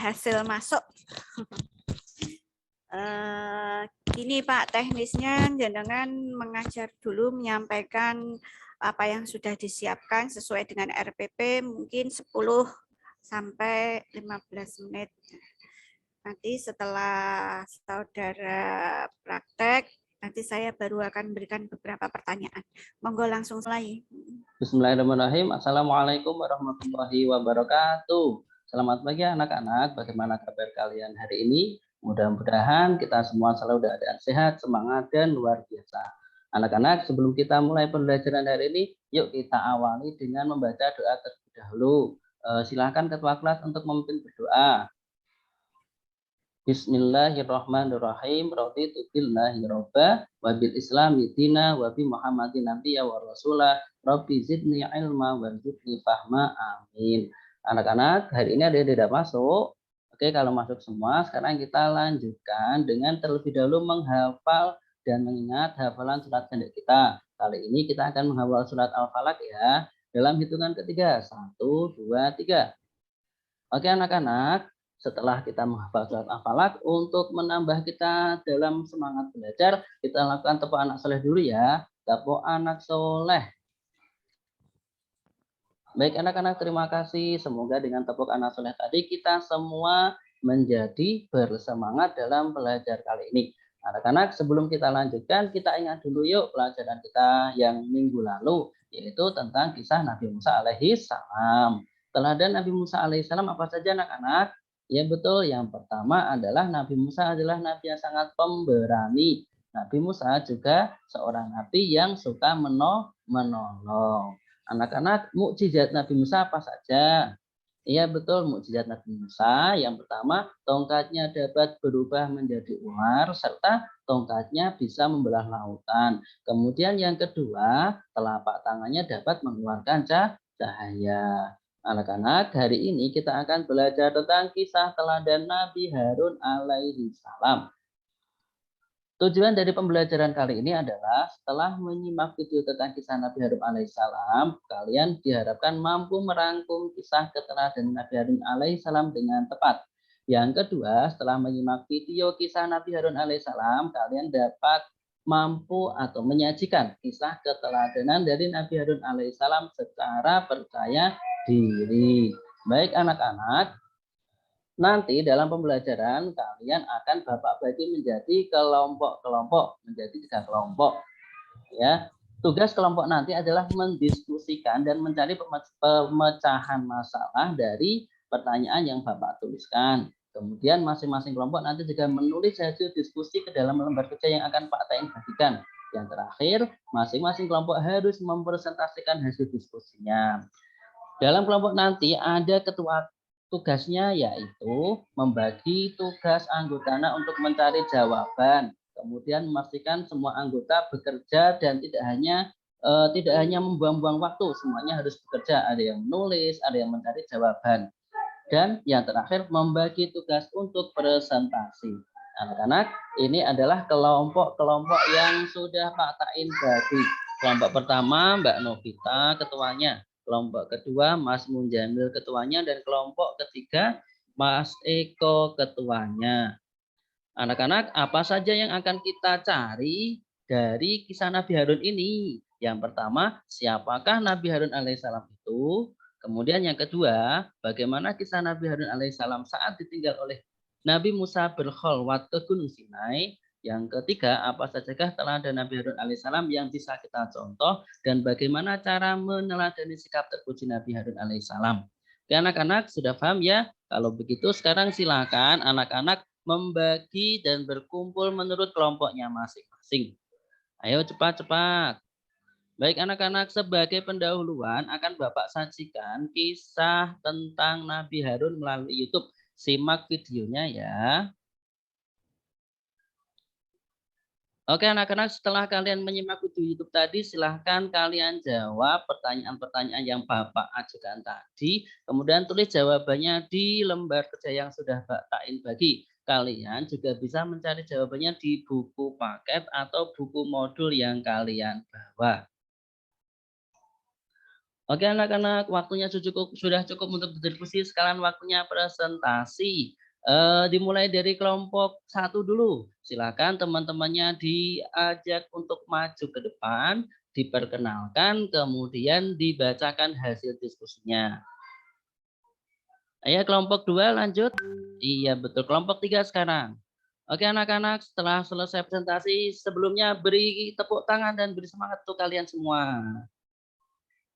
berhasil masuk. Gini Pak, teknisnya jenengan mengajar dulu menyampaikan apa yang sudah disiapkan sesuai dengan RPP mungkin 10 sampai 15 menit. Nanti setelah saudara praktek, nanti saya baru akan berikan beberapa pertanyaan. Monggo langsung mulai. Bismillahirrahmanirrahim. Assalamualaikum warahmatullahi wabarakatuh. Selamat pagi anak-anak. Bagaimana kabar kalian hari ini? Mudah-mudahan kita semua selalu keadaan sehat, semangat, dan luar biasa. Anak-anak, sebelum kita mulai pembelajaran hari ini, yuk kita awali dengan membaca doa terlebih dahulu. Silakan ketua kelas untuk memimpin berdoa. Bismillahirrahmanirrahim. Raditu billahi robba wa bil islami dina wa bi Muhammadin nabiyya wa rasulah. Rabbi zidni ilma warzuqni fahma. Amin. Anak-anak, hari ini ada yang tidak masuk. Oke, kalau masuk semua, sekarang kita lanjutkan dengan terlebih dahulu menghafal dan mengingat hafalan surat pendek kita. Kali ini kita akan menghafal surat Al-Falaq ya. Dalam hitungan ketiga, 1, 2, 3. Oke anak-anak, setelah kita menghafal surat Al-Falaq, untuk menambah kita dalam semangat belajar, kita lakukan tepuk anak soleh dulu ya. Tepuk anak soleh. Baik anak-anak, terima kasih. Semoga dengan tepuk anak soleh tadi kita semua menjadi bersemangat dalam belajar kali ini. Anak-anak, sebelum kita lanjutkan, kita ingat dulu yuk pelajaran kita yang minggu lalu, yaitu tentang kisah Nabi Musa alaihi salam. Teladan Nabi Musa alaihissalam apa saja anak-anak? Ya betul, yang pertama adalah Nabi Musa adalah nabi yang sangat pemberani. Nabi Musa juga seorang nabi yang suka menolong. Anak-anak, mukjizat Nabi Musa apa saja? Iya betul, mukjizat Nabi Musa. Yang pertama, tongkatnya dapat berubah menjadi ular serta tongkatnya bisa membelah lautan. Kemudian yang kedua, telapak tangannya dapat mengeluarkan cahaya. Anak-anak, hari ini kita akan belajar tentang kisah teladan Nabi Harun alaihi salam. Tujuan dari pembelajaran kali ini adalah setelah menyimak video tentang kisah Nabi Harun alaihissalam, kalian diharapkan mampu merangkum kisah keteladanan Nabi Harun alaihissalam dengan tepat. Yang kedua, setelah menyimak video kisah Nabi Harun alaihissalam, kalian dapat mampu atau menyajikan kisah keteladanan dari Nabi Harun alaihissalam secara percaya diri. Baik anak-anak, nanti dalam pembelajaran kalian akan Bapak bagi menjadi kelompok-kelompok, menjadi 3 kelompok. Ya, tugas kelompok nanti adalah mendiskusikan dan mencari pemecahan masalah dari pertanyaan yang Bapak tuliskan. Kemudian masing-masing kelompok nanti juga menulis hasil diskusi ke dalam lembar kerja yang akan Pak Tain bagikan. Yang terakhir, masing-masing kelompok harus mempresentasikan hasil diskusinya. Dalam kelompok nanti ada ketua. Tugasnya yaitu membagi tugas anggotanya untuk mencari jawaban, kemudian memastikan semua anggota bekerja dan tidak hanya membuang-buang waktu, semuanya harus bekerja, ada yang menulis, ada yang mencari jawaban. Dan yang terakhir membagi tugas untuk presentasi. Anak-anak, ini adalah kelompok-kelompok yang sudah Pak Tain bagi. Kelompok pertama Mbak Novita ketuanya. Kelompok kedua Mas Munjamil ketuanya, dan kelompok ketiga Mas Eko ketuanya. Anak-anak, apa saja yang akan kita cari dari kisah Nabi Harun ini? Yang pertama, siapakah Nabi Harun alaihissalam itu? Kemudian yang kedua, bagaimana kisah Nabi Harun alaihissalam saat ditinggal oleh Nabi Musa berkholwat ke Gunung Sinai? Yang ketiga, apa sajakah teladan Nabi Harun alaihissalam yang bisa kita contoh dan bagaimana cara meneladani sikap terpuji Nabi Harun alaihissalam? Oke, anak-anak sudah paham ya? Kalau begitu sekarang silakan anak-anak membagi dan berkumpul menurut kelompoknya masing-masing. Ayo cepat-cepat. Baik anak-anak, sebagai pendahuluan akan Bapak sajikan kisah tentang Nabi Harun melalui YouTube. Simak videonya ya. Oke anak-anak, setelah kalian menyimak video YouTube tadi, silahkan kalian jawab pertanyaan-pertanyaan yang Bapak ajukan tadi. Kemudian tulis jawabannya di lembar kerja yang sudah Pak Tain bagi. Kalian juga bisa mencari jawabannya di buku paket atau buku modul yang kalian bawa. Oke anak-anak, waktunya sudah cukup untuk berdiskusi, sekarang waktunya presentasi. Dimulai dari kelompok satu dulu. Silakan teman-temannya diajak untuk maju ke depan, diperkenalkan, kemudian dibacakan hasil diskusinya. Ayo kelompok 2 lanjut. Iya betul, kelompok 3 sekarang. Oke anak-anak, setelah selesai presentasi, sebelumnya beri tepuk tangan dan beri semangat untuk kalian semua.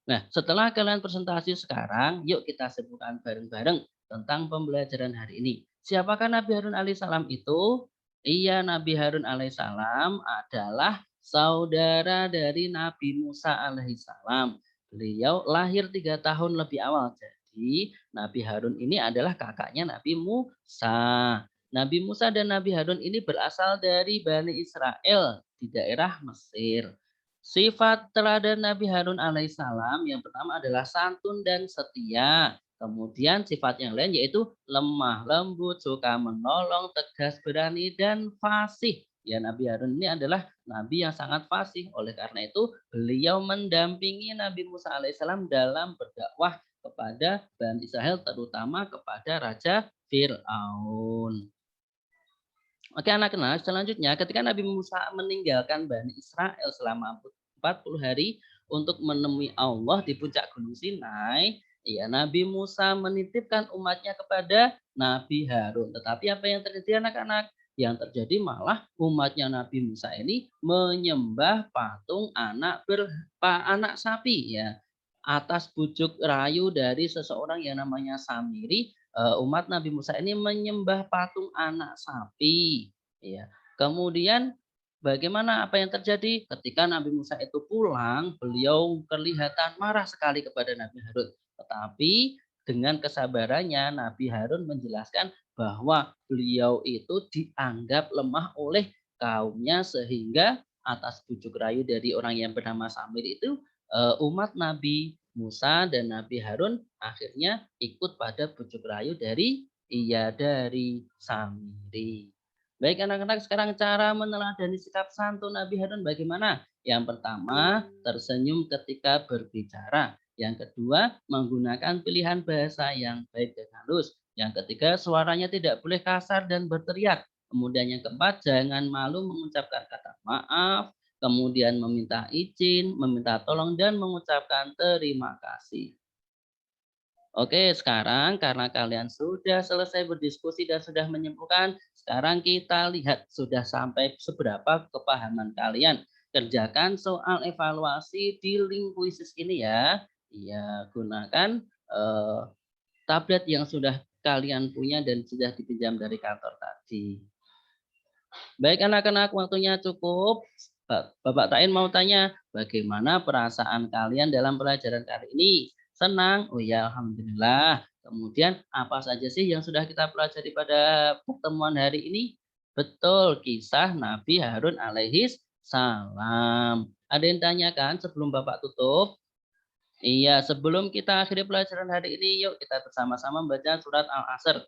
Nah, setelah kalian presentasi sekarang, yuk kita sebutkan bareng-bareng tentang pembelajaran hari ini. Siapakah Nabi Harun alaihissalam itu? Iya, Nabi Harun alaihissalam adalah saudara dari Nabi Musa alaihissalam. Beliau lahir 3 tahun lebih awal. Jadi, Nabi Harun ini adalah kakaknya Nabi Musa. Nabi Musa dan Nabi Harun ini berasal dari Bani Israel di daerah Mesir. Sifat teladan Nabi Harun alaihissalam yang pertama adalah santun dan setia. Kemudian sifat yang lain yaitu lemah lembut, suka menolong, tegas, berani, dan fasih. Ya Nabi Harun ini adalah Nabi yang sangat fasih. Oleh karena itu beliau mendampingi Nabi Musa alaihissalam dalam berdakwah kepada Bani Israel terutama kepada Raja Fir'aun. Oke anak-anak, selanjutnya ketika Nabi Musa meninggalkan Bani Israel selama 40 hari untuk menemui Allah di puncak Gunung Sinai, ya Nabi Musa menitipkan umatnya kepada Nabi Harun. Tetapi apa yang terjadi anak-anak? Yang terjadi malah umatnya Nabi Musa ini menyembah patung anak sapi ya. Atas bujuk rayu dari seseorang yang namanya Samiri, umat Nabi Musa ini menyembah patung anak sapi, ya. Kemudian bagaimana apa yang terjadi? Ketika Nabi Musa itu pulang, beliau kelihatan marah sekali kepada Nabi Harun. Tetapi dengan kesabarannya Nabi Harun menjelaskan bahwa beliau itu dianggap lemah oleh kaumnya sehingga atas bujuk rayu dari orang yang bernama Samir itu umat Nabi Musa dan Nabi Harun akhirnya ikut pada bujuk rayu dari Samiri. Baik anak-anak, sekarang cara meneladani sikap santun Nabi Harun bagaimana? Yang pertama, tersenyum ketika berbicara. Yang kedua, menggunakan pilihan bahasa yang baik dan halus. Yang ketiga, suaranya tidak boleh kasar dan berteriak. Kemudian yang keempat, jangan malu mengucapkan kata maaf, kemudian meminta izin, meminta tolong, dan mengucapkan terima kasih. Oke, sekarang karena kalian sudah selesai berdiskusi dan sudah menyimpulkan, sekarang kita lihat sudah sampai seberapa kepahaman kalian. Kerjakan soal evaluasi di link kuisis ini ya. Iya, gunakan tablet yang sudah kalian punya dan sudah dipinjam dari kantor tadi. Baik anak-anak, waktunya cukup. Bapak Tain mau tanya, bagaimana perasaan kalian dalam pelajaran kali ini? Senang? Oh ya, alhamdulillah. Kemudian apa saja sih yang sudah kita pelajari pada pertemuan hari ini? Betul, kisah Nabi Harun alaihis salam. Ada yang tanyakan sebelum Bapak tutup? Iya, sebelum kita akhiri pelajaran hari ini, yuk kita bersama-sama membaca surat Al-Asr.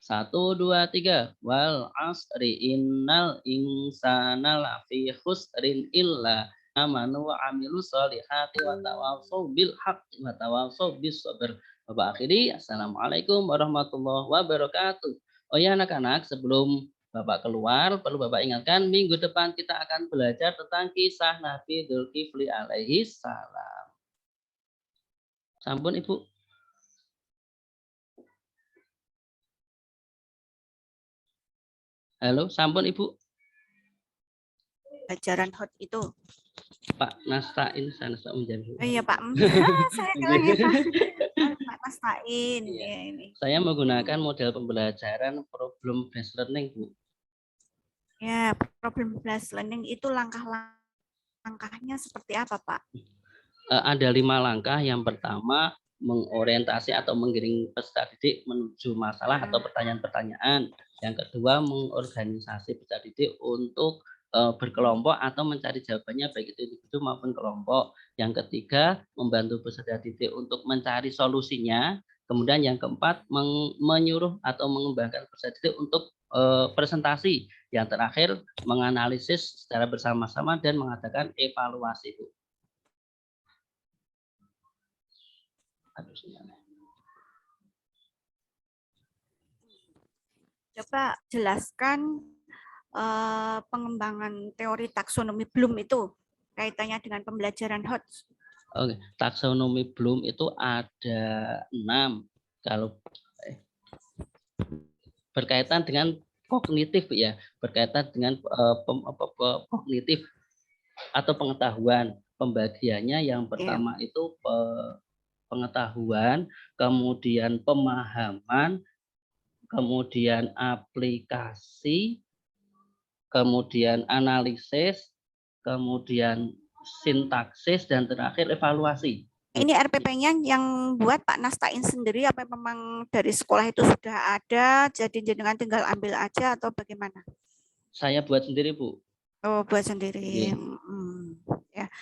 1, 2, 3. Wal asri innal insana lafi khusrin illa amanu wa amilu sholihati wa tawassaw bil haqqi wa tawassaw bis sabr. Bapak akhiri, Assalamualaikum warahmatullahi wabarakatuh. Oh ya anak-anak, sebelum Bapak keluar, perlu Bapak ingatkan minggu depan kita akan belajar tentang kisah Nabi Dzulkifli alaihi salam. Sampun Ibu. Halo, sampun Ibu. Pelajaran hot itu. Pak Nastain, saya menjawab. Oh iya Pak, saya bilang ya Pak Nastain. Iya. Ya, ini. Saya menggunakan model pembelajaran problem based learning, Bu. Ya, problem based learning itu langkahnya seperti apa Pak? Ada 5 langkah. Yang pertama, mengorientasi atau menggiring peserta didik menuju masalah atau pertanyaan-pertanyaan. Yang kedua, mengorganisasi peserta didik untuk berkelompok atau mencari jawabannya baik itu individu maupun kelompok. Yang ketiga, membantu peserta didik untuk mencari solusinya. Kemudian yang keempat, menyuruh atau mengembangkan peserta didik untuk presentasi. Yang terakhir, menganalisis secara bersama-sama dan mengadakan evaluasi, Bu. harusnya. Coba jelaskan pengembangan teori taksonomi Bloom itu kaitannya dengan pembelajaran HOTS. Oke, taksonomi Bloom itu ada 6. Kalau berkaitan dengan kognitif ya, berkaitan dengan kognitif atau pengetahuan. Pembagiannya yang pertama itu pengetahuan, kemudian pemahaman, kemudian aplikasi, kemudian analisis, kemudian sintaksis, dan terakhir evaluasi. Ini RPP-nya yang buat Pak Nastain sendiri apa memang dari sekolah itu sudah ada, jadi jenengan tinggal ambil aja atau bagaimana? Saya buat sendiri, Bu. Oh, buat sendiri. Ya.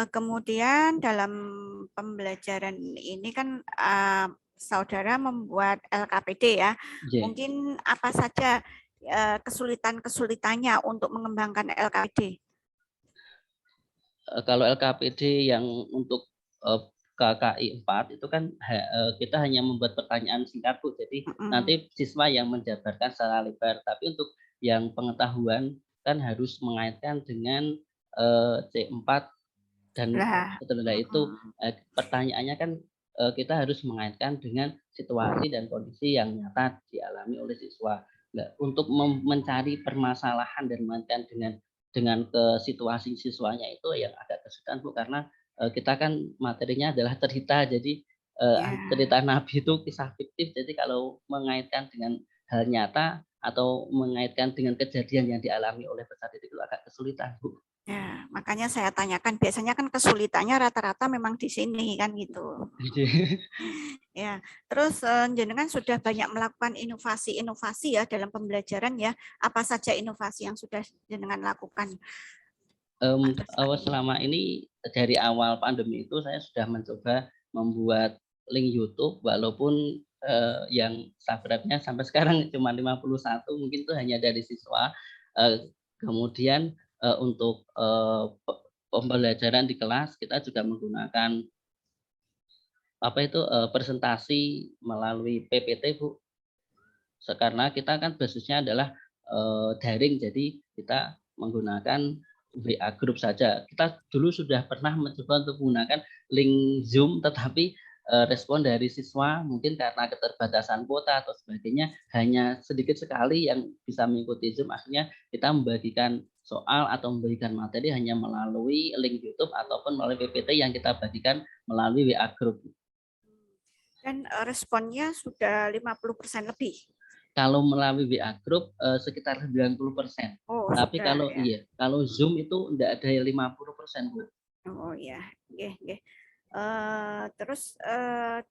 Kemudian dalam pembelajaran ini kan saudara membuat LKPD ya. Mungkin apa saja kesulitan-kesulitannya untuk mengembangkan LKPD? Kalau LKPD yang untuk KKI 4 itu kan kita hanya membuat pertanyaan singkat, Bu. Jadi nanti siswa yang menjabarkan secara lebar. Tapi untuk yang pengetahuan kan harus mengaitkan dengan C4 dan setelah itu pertanyaannya kan kita harus mengaitkan dengan situasi dan kondisi yang nyata dialami oleh siswa. Nah, untuk mencari permasalahan dan mengaitkan dengan ke situasi siswanya itu yang agak kesulitan, Bu, karena kita kan materinya adalah cerita, jadi cerita Nabi itu kisah fiktif, jadi kalau mengaitkan dengan hal nyata atau mengaitkan dengan kejadian yang dialami oleh peserta itu agak kesulitan, Bu. Ya, makanya saya tanyakan, biasanya kan kesulitannya rata-rata memang di sini kan gitu. Ya, terus jenengan sudah banyak melakukan inovasi-inovasi ya dalam pembelajaran ya. Apa saja inovasi yang sudah jenengan lakukan? Selama ini dari awal pandemi itu saya sudah mencoba membuat link YouTube, walaupun yang subscribe-nya sampai sekarang cuma 51, mungkin itu hanya dari siswa. Kemudian untuk pembelajaran di kelas kita juga menggunakan presentasi melalui PPT, Bu. Karena kita kan basisnya adalah daring, jadi kita menggunakan WA group saja. Kita dulu sudah pernah mencoba untuk menggunakan link Zoom, tetapi respon dari siswa mungkin karena keterbatasan kuota atau sebagainya hanya sedikit sekali yang bisa mengikuti Zoom. Akhirnya kita membagikan soal atau membagikan materi hanya melalui link YouTube ataupun melalui PPT yang kita bagikan melalui WA group. Dan responnya sudah 50% lebih. Kalau melalui WA group sekitar 90%. Oh, tapi sudah, kalau kalau Zoom itu enggak ada 50%, Bu. Oh ya, terus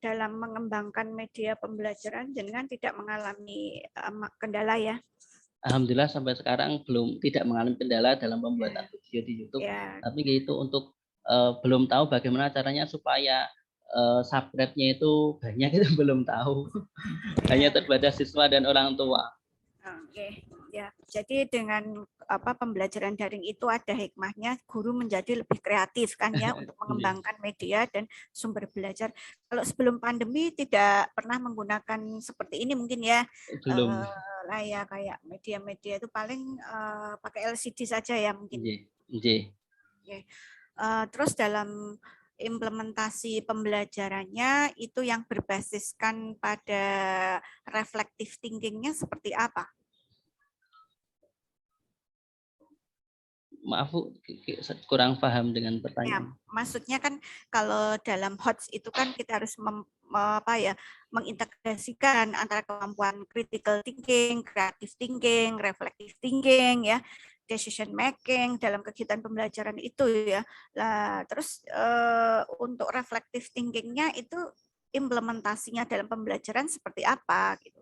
dalam mengembangkan media pembelajaran jenengan tidak mengalami kendala ya? Alhamdulillah sampai sekarang tidak mengalami kendala dalam pembuatan video di YouTube. Tapi gitu untuk belum tahu bagaimana caranya supaya subscribe-nya itu banyak, itu belum tahu. Hanya terbatas siswa dan orang tua. Ya. Jadi dengan pembelajaran daring itu ada hikmahnya, guru menjadi lebih kreatif kan ya untuk mengembangkan media dan sumber belajar. Kalau sebelum pandemi tidak pernah menggunakan seperti ini mungkin ya. Belum. Kayak media-media itu paling pakai LCD saja ya mungkin. Terus dalam implementasi pembelajarannya itu yang berbasiskan pada reflective thinking-nya seperti apa? Maaf, Bu, kurang paham dengan pertanyaan. Ya, maksudnya kan kalau dalam HOTS itu kan kita harus mengintegrasikan antara kemampuan critical thinking, creative thinking, reflective thinking, ya, decision making dalam kegiatan pembelajaran itu ya. Lah, terus untuk reflective thinking-nya itu implementasinya dalam pembelajaran seperti apa gitu?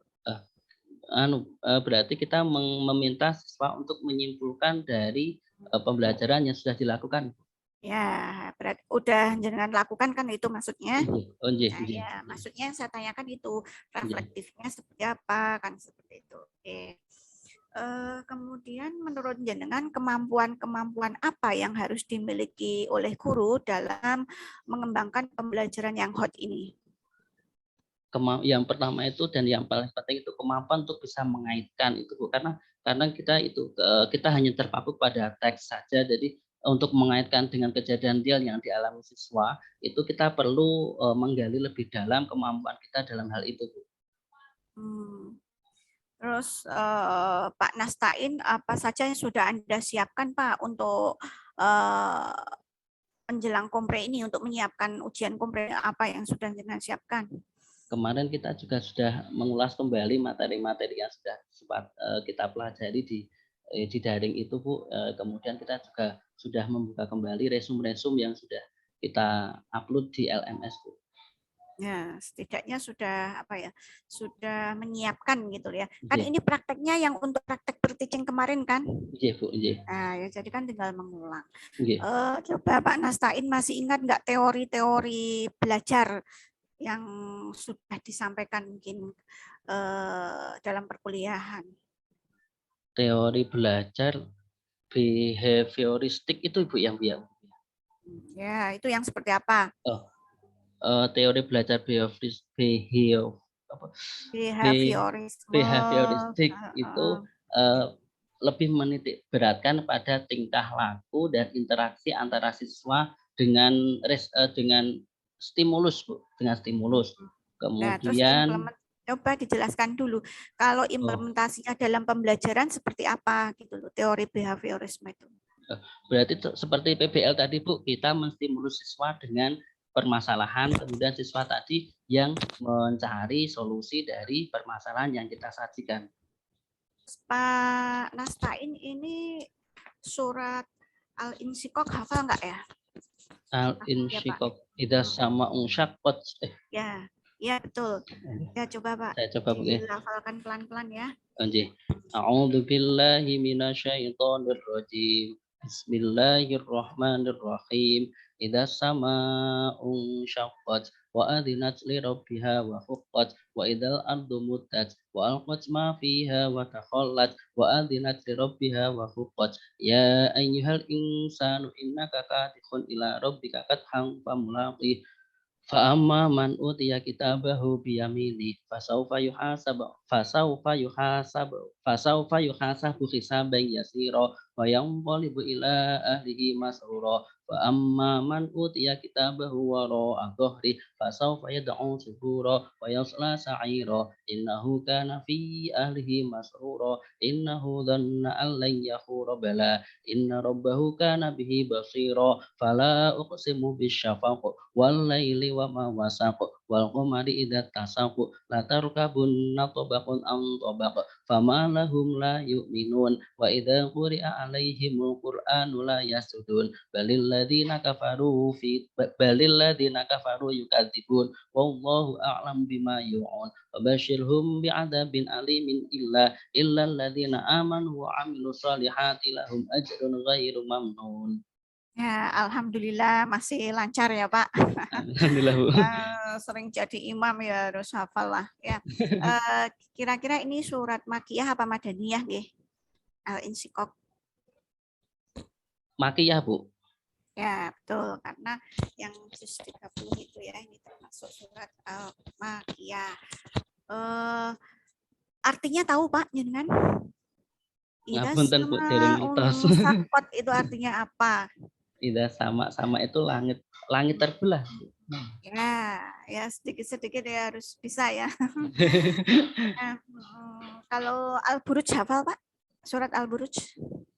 Berarti kita meminta siswa untuk menyimpulkan dari pembelajaran yang sudah dilakukan. Ya, berarti udah jangan lakukan kan itu maksudnya. Ya, maksudnya yang saya tanyakan itu reflektifnya seperti apa kan seperti itu. Oke. Kemudian menurut jenengan kemampuan-kemampuan apa yang harus dimiliki oleh guru dalam mengembangkan pembelajaran yang hot ini? Yang pertama itu dan yang paling penting itu kemampuan untuk bisa mengaitkan itu Bu, karena kita itu kita hanya terpaku pada teks saja, jadi untuk mengaitkan dengan kejadian real yang dialami siswa itu kita perlu menggali lebih dalam kemampuan kita dalam hal itu Bu. Hmm. Terus Pak Nastain, apa saja yang sudah Anda siapkan Pak untuk menjelang kompre ini, untuk menyiapkan ujian kompre, apa yang sudah Anda siapkan? Kemarin kita juga sudah mengulas kembali materi-materi yang sudah sempat kita pelajari di daring itu Bu. Kemudian kita juga sudah membuka kembali resum-resum yang sudah kita upload di LMS Bu. Ya, setidaknya sudah apa ya, sudah menyiapkan gitu ya. Kan Nggih. ini prakteknya yang untuk praktek berteaching kemarin kan? Nggih Bu, nggih. Nah, ya jadi kan tinggal mengulang. Nggih. Coba Pak Nastain masih ingat nggak teori-teori belajar yang sudah disampaikan mungkin dalam perkuliahan? Teori belajar behavioristik itu Ibu yang bilang. Ya, itu yang seperti apa? Oh, teori belajar apa, Behaviorisme. behavioristik itu lebih menitik beratkan pada tingkah laku dan interaksi antara siswa dengan stimulus Bu, dengan stimulus. Nah, terus Kemudian coba dijelaskan dulu. Kalau implementasinya dalam pembelajaran seperti apa gitu loh, teori behaviorisme itu. berarti seperti PBL tadi Bu, kita menstimulus siswa dengan permasalahan, kemudian siswa tadi yang mencari solusi dari permasalahan yang kita sajikan. Pak Nastain, ini surat Al-Insyikok hafal nggak ya? Al-Insyikok idza sama'un syaqqat. Ya, ya betul. Ya coba Pak, Saya coba Bu ya. dihafalkan pelan-pelan ya. Nggih. A'udzu billahi minasyaitonir rajim. Bismillahirrahmanirrahim. Idza sama'un syaqqat wa adzinat li rabbiha wa huqqat wa idzal ardu muddat wa alqat ma fiha wa takhallat wa adzinat li rabbiha wa huqqat. Ya ayyuhal insanu innaka kadihun ila rabbika kadhan famulaqih. Fa'amma man utiya kitabahu biyamini fasaufa yuhasabu hisaban yasira wa yanqalibu ila ahlihi masrura wa amma man utiya kitabahu wara'a dhahri fasaufa yad'u subura wa yasla sa'ira innahu kana fi ahlihi masrura innahu dhanna an lan yahura bala inna rabbahu kana bihi basira fala uqsimu bisyafaq wal laili wa ma wasaq wal qamari idza tasaq la tarkabunna tabaqan an tabaq fama lahum la yu'minun wa idza quri'a alaihimul qur'anu la yasudun balil ladzina kafaru yukadzibun wallahu a'lam bima yu'un wa basyirhum bi'adzabin alimin illa alladzina amanu wa 'amilus solihati lahum ajrun ghairu mamnun. Ya, alhamdulillah masih lancar ya Pak. Alhamdulillah Bu. Sering jadi imam ya harus hafal lah ya. Kira-kira ini surat Makiyah apa Madaniyah nggih? Al-Insyikok. Makiyah Bu. Ya, betul. Karena yang juz 30 itu ya, ini termasuk surat Al-Makiyah. Artinya tahu Pak, jenengan? Ida Ngapunten Bu dereng ngertos. sakot itu artinya apa? Ida sama itu langit terbelah. Ya sedikit-sedikit ya harus bisa ya. Nah, kalau Al-Buruj hafal Pak? Surat Al-Buruj?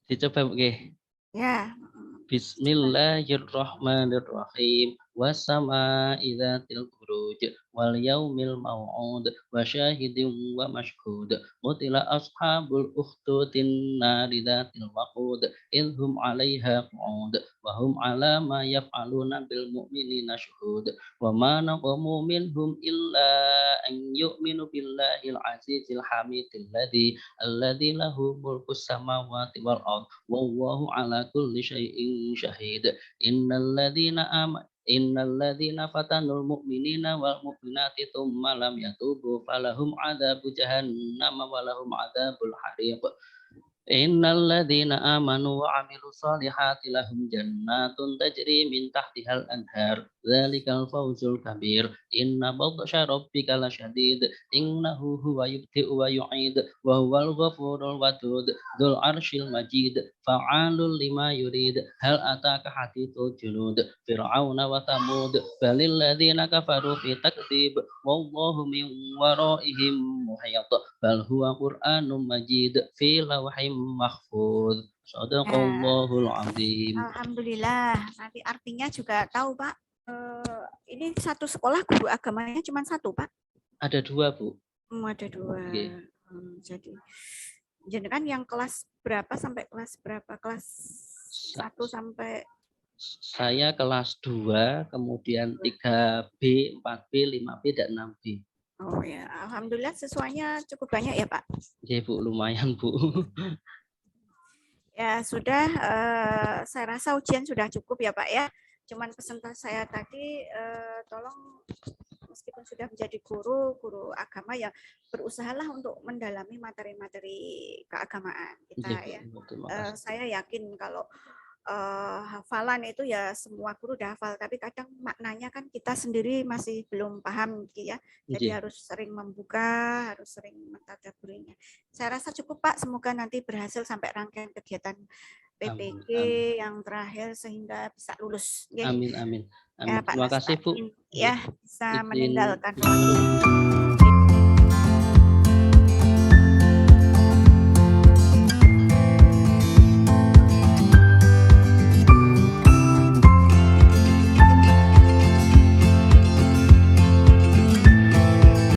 Dicoba Bu nggih. Ya. Bismillahirrahmanirrahim. Wassama'i dzatil buruj wal yaumil mau'ud wa syahidin wa mashhud. Qutila ashabul ukhtutin nari dzatil waqud idhum 'alaiha qu'ud wa hum 'ala ma yaf'aluna bil mu'minina syuhud. Wa ma naqamu minhum illa an yu'minu billahil 'azizil hamidil alladzi lahu mulkus samawati wal ardh wallahu 'ala kulli syai'in syahid. Innalladzina fatanul mu'minina wal mu'minati tsumma lam yatubu falahum adzabu jahannam wa lahum adzabul hariq. Innal ladzina amanu wa 'amilus shalihati lahum jannatun tajri min tahtihal anhar. Dzalikal fawzul kabir. Inna batsya rabbika lasyadid. Innahu huwa yubdi'u wa yu'id wa huwal ghafurul wadud. Dzul 'arsyil majid. Fa'alul lima yurid. Hal ataka hadithul junud. Fir'auna wa thamud. Balil ladzina kafaru fi takdzib. Wallahu min waraihim muhit. Bal huwa Qur'anum Majid fi lauhim mahfuz. Nah, Shadaqallahul azim. alhamdulillah. Nanti artinya juga tahu, Pak. Ini satu sekolah guru agamanya cuma satu, Pak. Ada 2, Bu. Ada 2. Oke. Jadi jenengan yang kelas berapa sampai kelas berapa? Kelas 1 sampai Saya kelas 2, kemudian 3B, 4B, 5B, dan 6B. Oh ya, alhamdulillah siswanya cukup banyak ya, Pak. Oke, Bu, lumayan, Bu. Ya sudah, saya rasa ujian sudah cukup ya, Pak ya. Cuman pesan saya tadi, tolong meskipun sudah menjadi guru agama ya berusahalah untuk mendalami materi-materi keagamaan kita ya. Saya yakin kalau hafalan itu ya semua guru udah hafal, tapi kadang maknanya kan kita sendiri masih belum paham gitu ya. Jadi harus sering membuka, harus sering mentadaburinya. Saya rasa cukup Pak, semoga nanti berhasil sampai rangkaian kegiatan PPG yang terakhir sehingga bisa lulus. Amin, amin. Ya, Pak Terima kasih, Bu. Ya, bisa meninggalkan.